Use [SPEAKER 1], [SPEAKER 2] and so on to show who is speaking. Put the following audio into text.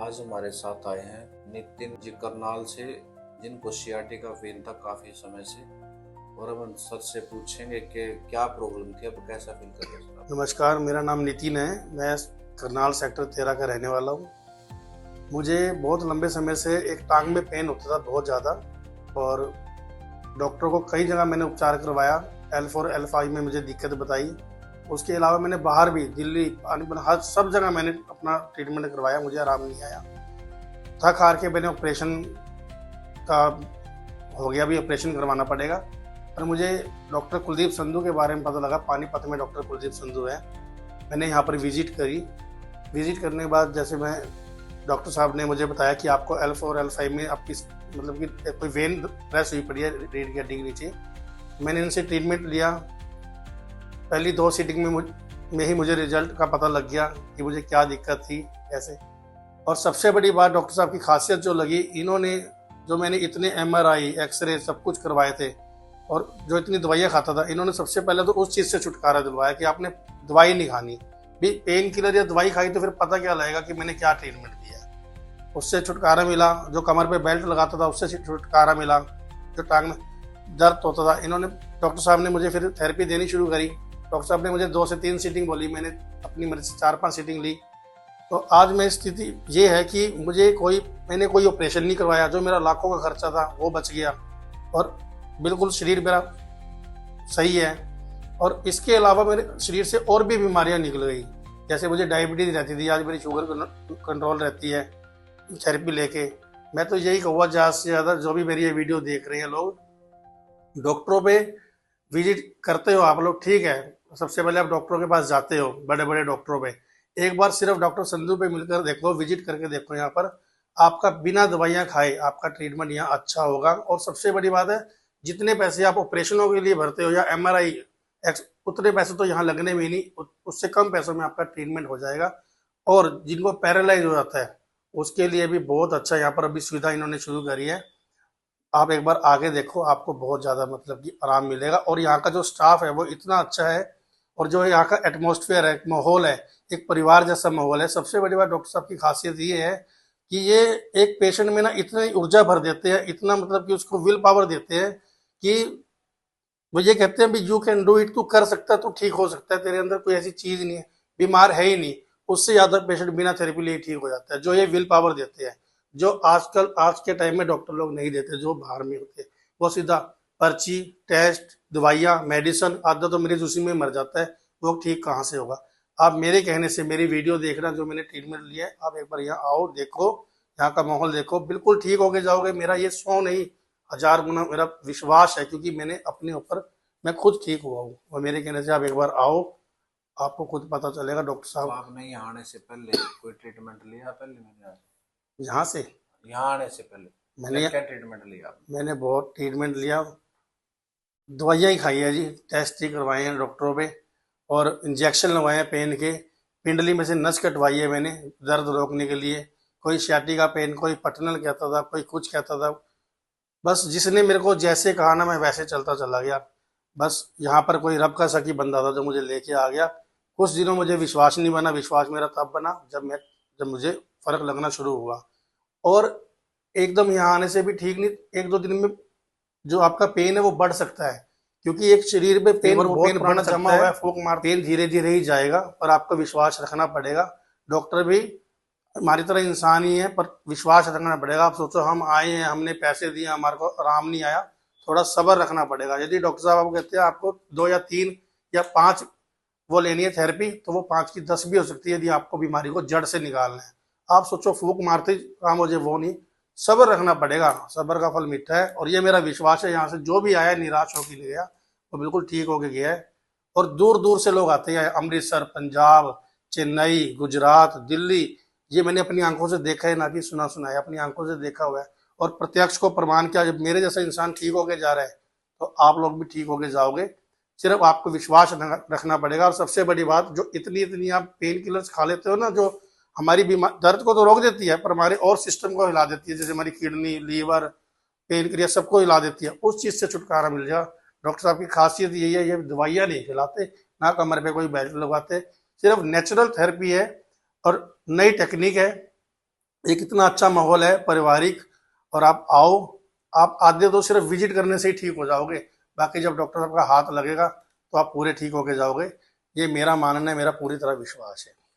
[SPEAKER 1] आज हमारे साथ आए हैं नितिन जी करनाल से, जिनको सीआरटी का पेन था काफी समय से। और अब हम सर से पूछेंगे कि क्या प्रॉब्लम थी, अब कैसा फील कर रहे हैं।
[SPEAKER 2] नमस्कार, मेरा नाम नितिन है। मैं करनाल सेक्टर 13 का रहने वाला हूँ। मुझे बहुत लंबे समय से एक टांग में पेन होता था बहुत ज़्यादा, और डॉक्टर को कई जगह मैंने उपचार करवाया। L4 L5 में मुझे दिक्कत बताई। उसके अलावा मैंने बाहर भी, दिल्ली, हर सब जगह मैंने अपना ट्रीटमेंट करवाया, मुझे आराम नहीं आया। थक हार के मैंने ऑपरेशन का हो गया, भी ऑपरेशन करवाना पड़ेगा। पर मुझे डॉक्टर कुलदीप संधू के बारे में पता लगा। पानीपत में डॉक्टर कुलदीप संधू है। मैंने यहाँ पर विजिट करी। विजिट करने के बाद जैसे मैं, डॉक्टर साहब ने मुझे बताया कि आपको L4 L5 में आपकी मतलब कि कोई वेन प्रेस हुई पड़ी है रीढ़ की हड्डी के नीचे। मैंने इनसे ट्रीटमेंट लिया। पहली 2 सीटिंग में ही मुझे रिजल्ट का पता लग गया कि मुझे क्या दिक्कत थी कैसे। और सबसे बड़ी बात डॉक्टर साहब की खासियत जो लगी, इन्होंने जो मैंने इतने MRI एक्सरे सब कुछ करवाए थे और जो इतनी दवाइयाँ खाता था, इन्होंने सबसे पहले तो उस चीज़ से छुटकारा दिलवाया कि आपने दवाई नहीं खानी। भी पेन किलर या दवाई खाई तो फिर पता क्या लगेगा कि मैंने क्या ट्रीटमेंट दिया है। उससे छुटकारा मिला। जो कमर पे बेल्ट लगाता था उससे छुटकारा मिला। जो टांग में दर्द होता था, इन्होंने, डॉक्टर साहब ने मुझे फिर थेरेपी देनी शुरू करी। डॉक्टर साहब ने मुझे 2 से 3 सीटिंग बोली, मैंने अपनी मर्जी से 4-5 सीटिंग ली। तो आज में स्थिति ये है कि मैंने कोई ऑपरेशन नहीं करवाया। जो मेरा लाखों का खर्चा था वो बच गया और बिल्कुल शरीर मेरा सही है। और इसके अलावा मेरे शरीर से और भी बीमारियां निकल गई। जैसे मुझे डायबिटीज रहती थी, आज मेरी शुगर कंट्रोल रहती है थेरेपी लेके। मैं तो यही कहूँगा, ज़्यादा से ज़्यादा जो भी मेरी ये वीडियो देख रहे हैं लोग, डॉक्टरों पे विजिट करते हो आप लोग, ठीक है। सबसे पहले आप डॉक्टरों के पास जाते हो, बड़े बड़े डॉक्टरों पे। एक बार सिर्फ डॉक्टर संधू पे मिलकर देखो, विजिट करके देखो। यहाँ पर आपका बिना दवाइयाँ खाए आपका ट्रीटमेंट यहाँ अच्छा होगा। और सबसे बड़ी बात है, जितने पैसे आप ऑपरेशनों के लिए भरते हो या MRI, उतने पैसे तो यहाँ लगने में ही नहीं। उससे कम पैसों में आपका ट्रीटमेंट हो जाएगा। और जिनको पैरालाइज हो जाता है उसके लिए भी बहुत अच्छा यहाँ पर अभी सुविधा इन्होंने शुरू करी है। आप एक बार आगे देखो, आपको बहुत ज़्यादा मतलब कि आराम मिलेगा। और यहाँ का जो स्टाफ है वो इतना अच्छा है, और जो यहाँ का एटमॉस्फेयर है, माहौल है, एक परिवार जैसा माहौल है। सबसे बड़ी बात डॉक्टर साहब की खासियत ये है कि ये एक पेशेंट में ना इतनी ऊर्जा भर देते हैं, इतना मतलब कि उसको विल पावर देते हैं कि वो ये कहते हैं भी यू कैन डू इट, तू कर सकता है, तू ठीक हो सकता है, तेरे अंदर कोई ऐसी चीज नहीं है, बीमार है ही नहीं। उससे ज्यादा पेशेंट बिना थेरेपी लिए ठीक हो जाता है। जो ये विल पावर देते हैं, जो आजकल आज के टाइम में डॉक्टर लोग नहीं देते, जो बाहर में होते हैं, वो सीधा पर्ची, टेस्ट, दवाइयाँ, मेडिसिन, आधा तो मरीज उसी में मर जाता है। वो ठीक कहाँ से होगा। आप मेरे कहने से मेरी वीडियो देख रहे हैं, जो मैंने ट्रीटमेंट लिया है, आप एक बार यहाँ आओ, देखो, यहाँ का माहौल देखो, बिल्कुल ठीक होके जाओगे। मेरा ये 100 नहीं 1000 गुना मेरा विश्वास है, क्योंकि मैंने अपने ऊपर, मैं खुद ठीक हुआ हूँ। और मेरे कहने से आप एक बार आओ, आपको खुद पता चलेगा। डॉक्टर
[SPEAKER 1] तो
[SPEAKER 2] साहब,
[SPEAKER 1] आपने यहाँ आने से पहले कोई ट्रीटमेंट लिया? पहले मैंने
[SPEAKER 2] यहाँ से
[SPEAKER 1] यहाँ आने से पहले क्या
[SPEAKER 2] मैंने
[SPEAKER 1] क्या ट्रीटमेंट लिया आपने?
[SPEAKER 2] मैंने बहुत ट्रीटमेंट लिया। दवाइयाँ ही खाई है जी, टेस्ट ही करवाए हैं डॉक्टरों पे, और इंजेक्शन लगवाए हैं पेन के। पिंडली में से नस कटवाई है मैंने दर्द रोकने के लिए। कोई सियाटिका पेन, कोई पटनल कहता था, कोई कुछ कहता था। बस जिसने मेरे को जैसे कहा ना, मैं वैसे चलता चला गया। बस यहाँ पर कोई रब का सखी बंदा था जो मुझे लेके आ गया। कुछ दिनों मुझे विश्वास नहीं बना। विश्वास मेरा तब बना जब मुझे फर्क लगना शुरू हुआ। और एकदम यहाँ आने से भी ठीक नहीं, 1-2 दिन में जो आपका पेन है वो बढ़ सकता है, क्योंकि एक शरीर में पेन बहुत पुराना जमा हुआ है। फूंक मार, पेन धीरे धीरे ही जाएगा, पर आपको विश्वास रखना पड़ेगा। डॉक्टर भी हमारी तरह इंसान ही है, पर विश्वास रखना पड़ेगा। आप सोचो, हम आए हैं, हमने पैसे दिए, हमारे को आराम नहीं आया, थोड़ा सब्र रखना पड़ेगा। यदि डॉक्टर साहब आपको कहते हैं आपको 2 या 3 या 5 वो लेनी है थेरेपी, तो वो 5 की 10 भी हो सकती है, यदि आपको बीमारी को जड़ से निकालना है। आप सोचो फूंक मारते काम हो जाए, वो नहीं। सब्र रखना पड़ेगा, सब्र का फल मीठा है। और ये मेरा विश्वास है, यहाँ से जो भी आया निराश होकर गया, वो बिल्कुल ठीक होके गया है। और दूर दूर से लोग आते हैं, अमृतसर, पंजाब, चेन्नई, गुजरात, दिल्ली। ये मैंने अपनी आंखों से देखा है, ना कि सुना सुना है, अपनी आंखों से देखा हुआ है। और प्रत्यक्ष को प्रमाण किया। जब मेरे जैसा इंसान ठीक होके जा रहा है, तो आप लोग भी ठीक होके जाओगे। सिर्फ आपको विश्वास रखना पड़ेगा। और सबसे बड़ी बात, जो इतनी इतनी आप पेन किलर्स खा लेते हो ना, जो हमारी बीमार दर्द को तो रोक देती है, पर हमारे और सिस्टम को हिला देती है, जैसे हमारी किडनी, लीवर, पेन क्रिया, सबको हिला देती है। उस चीज से छुटकारा मिल जाए। डॉक्टर साहब की खासियत यही है, ये दवाइयाँ नहीं खिलाते, ना कमर पे कोई बेल्ट लगवाते, सिर्फ नेचुरल थेरेपी है और नई टेक्निक है। एक इतना अच्छा माहौल है पारिवारिक, और आप आओ, आप आधे तो सिर्फ विजिट करने से ही ठीक हो जाओगे, बाकी जब डॉक्टर साहब का हाथ लगेगा तो आप पूरे ठीक होके जाओगे। ये मेरा मानना है, मेरा पूरी तरह विश्वास है।